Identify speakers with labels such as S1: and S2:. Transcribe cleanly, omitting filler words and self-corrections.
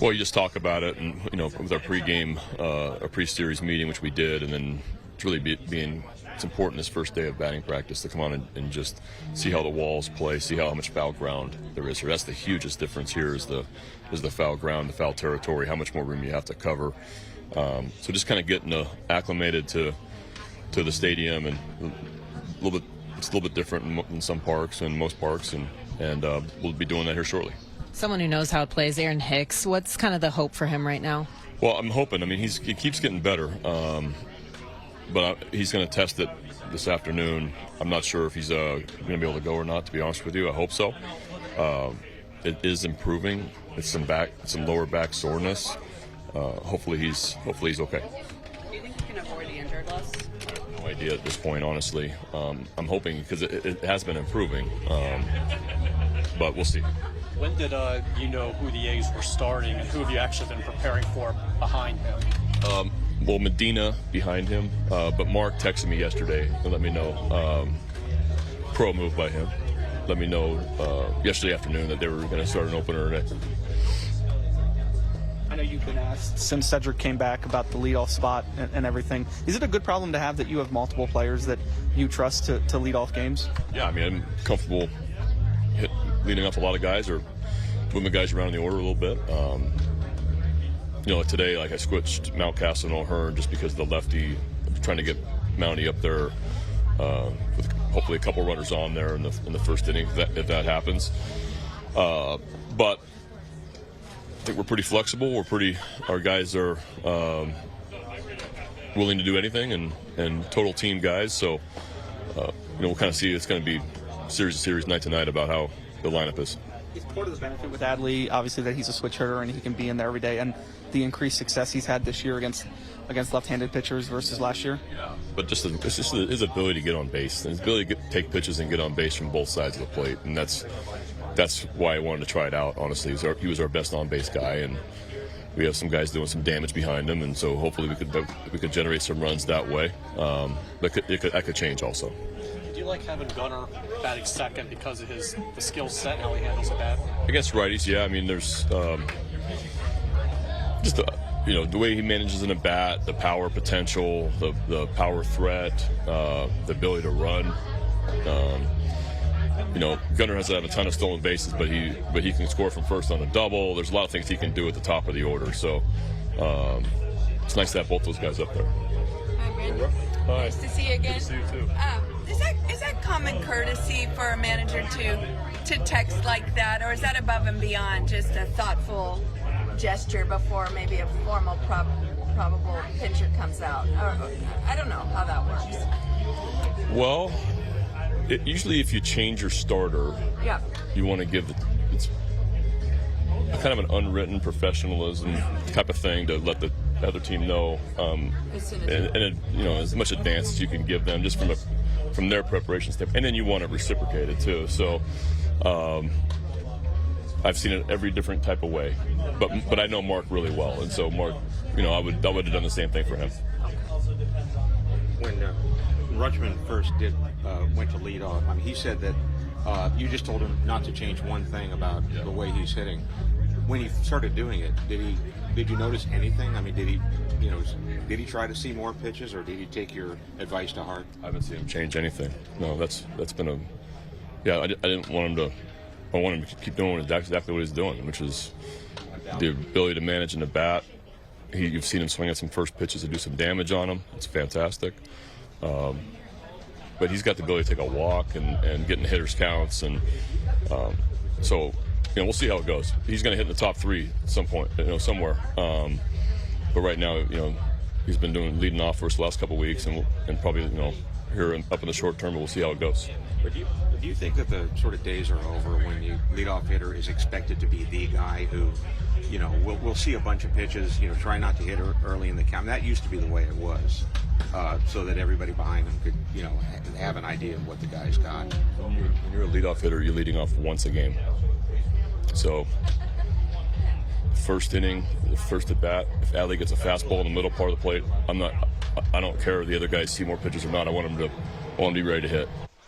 S1: Well, you just talk about it, and with our pregame, our pre-series meeting, which we did, and then it's really it's important this first day of batting practice to come on and just see how the walls play, see how much foul ground there is here. That's the hugest difference here is the foul ground, the foul territory, how much more room you have to cover. So just kind of getting acclimated to the stadium, and it's a little bit different in some parks and most parks, and we'll be doing that here shortly.
S2: Someone who knows how it plays, Aaron Hicks. What's kind of the hope for him right now?
S1: Well, I'm hoping. I mean, he keeps getting better, but he's going to test it this afternoon. I'm not sure if he's going to be able to go or not, to be honest with you. I hope so. It is improving. It's some lower back soreness. Hopefully he's okay.
S2: Do you think he can avoid the injured list?
S1: I have no idea at this point, honestly. I'm hoping, because it has been improving, but we'll see.
S3: When did you know who the A's were starting, and who have you actually been preparing for behind him?
S1: Well, Medina behind him, but Mark texted me yesterday and let me know, pro move by him, let me know yesterday afternoon that they were going to start an opener today.
S4: I know you've been asked since Cedric came back about the leadoff spot and everything. Is it a good problem to have that you have multiple players that you trust to lead off games?
S1: Yeah, I mean, I'm comfortable leading off a lot of guys or moving the guys around in the order a little bit. Like today, I switched Mountcastle and O'Hearn just because the lefty, trying to get Mountie up there with hopefully a couple runners on there in the first inning if that happens. But I think we're pretty flexible. Our guys are willing to do anything and total team guys. So we'll kind of see. It's going to be series night to night about how the lineup is.
S4: It's part of the benefit with Adley, obviously, that he's a switch hitter and he can be in there every day, and the increased success he's had this year against left-handed pitchers versus last year.
S1: Yeah, but it's just his ability to get on base, and his ability to take pitches and get on base from both sides of the plate, and that's why I wanted to try it out. Honestly, he was our best on-base guy, and we have some guys doing some damage behind him, and so hopefully we could generate some runs that way. But that could change also.
S3: Do you like having Gunnar batting second because of the skill set and how he handles the bat?
S1: Against righties, yeah. I mean, there's just the way he manages in a bat, the power potential, the power threat, the ability to run. Gunnar has to have a ton of stolen bases, but he can score from first on a double. There's a lot of things he can do at the top of the order. So it's nice to have both those guys up there.
S5: Hi, Brandon.
S1: Hi.
S5: Nice to see you again.
S1: Good to see you too.
S5: Is that common courtesy for a manager to text like that, or is that above and beyond just a thoughtful gesture before maybe a formal probable pitcher comes out? Or, I don't know how that works.
S1: Well, usually if you change your starter,
S5: yeah,
S1: you want to give it's kind of an unwritten professionalism type of thing to let the other team know, and as much advance as you can give them just from their preparation standpoint, and then you want it reciprocated too. So I've seen it every different type of way, but I know Mark really well, and so Mark, I would have done the same thing for him.
S6: When Rutschman first went to lead off, I mean, he said that you just told him not to change one thing about the way he's hitting. When he started doing it, did you notice anything? I mean, did he try to see more pitches, or did he take your advice to heart?
S1: I haven't seen him change anything. No, that's been I didn't want him to. I want him to keep doing exactly what he's doing, which is the ability to manage in the bat. You've seen him swing at some first pitches to do some damage on them. It's fantastic. But he's got the ability to take a walk and get in hitters' counts, and so we'll see how it goes. He's going to hit in the top three at some point, somewhere. But right now, he's been leading off for us the last couple of weeks, and probably here up in the short term, we'll see how it goes.
S6: But do you think that the sort of days are over when the leadoff hitter is expected to be the guy who, we'll see a bunch of pitches, try not to hit early in the count. That used to be the way it was, so that everybody behind him could, have an idea of what the guy's got.
S1: When you're a leadoff hitter, you're leading off once a game. So first inning, the first at bat, if Adley gets a fastball in the middle part of the plate, I don't care if the other guys see more pitches or not. I want him to be ready to hit.